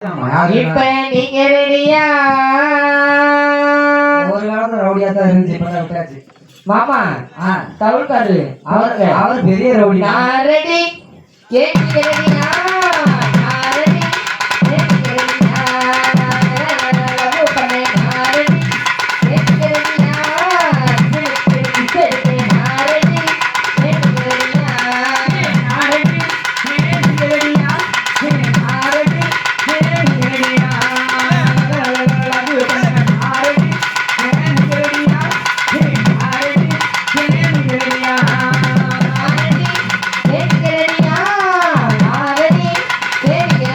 இப்ப நீங்க ரெடியா? ஒரு காலத்துல ரவுடியா தான் இருந்துச்சு, இப்பதான் விட்டாச்சு. மாமா தவிர்க்காரு அவர் பெரிய ரவுடி. நான் ரெடி. கேட்க ரெடியா? நான் ரெடி. கேட்க ரெடியா? லவ் பண்ண நான் ரெடி. கேட்க ரெடியா? கேட்க நான் ரெடி. கேட்க ரெடியா? நான் ரெடி. கேட்க ரெடியா? நான் ரெடி. கேட்க ரெடியா? லவ் பண்ண நான் ரெடி. கேட்க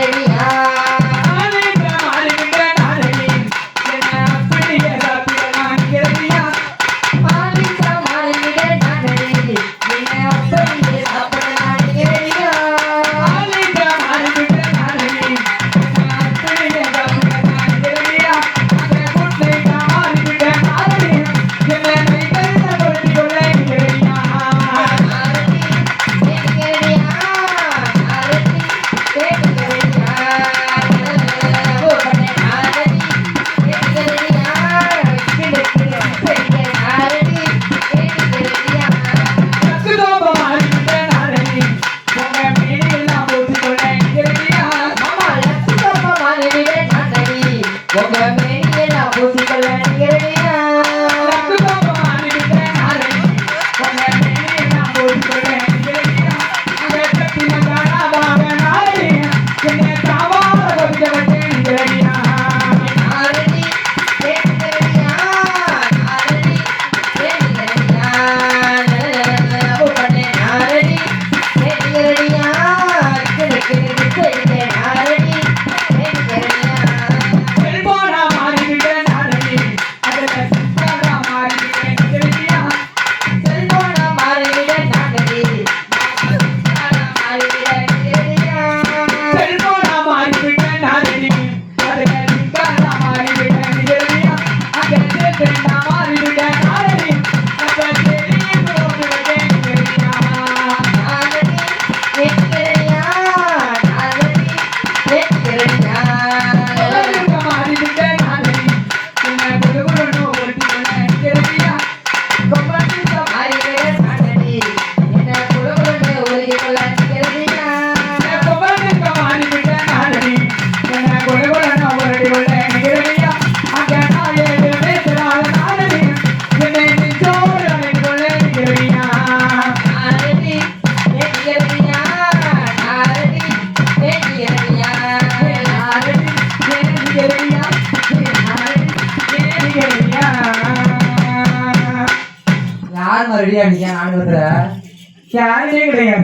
ரெடியா? யார் ரெடியா? நீங்க நானும் யாருமே கிடையாது.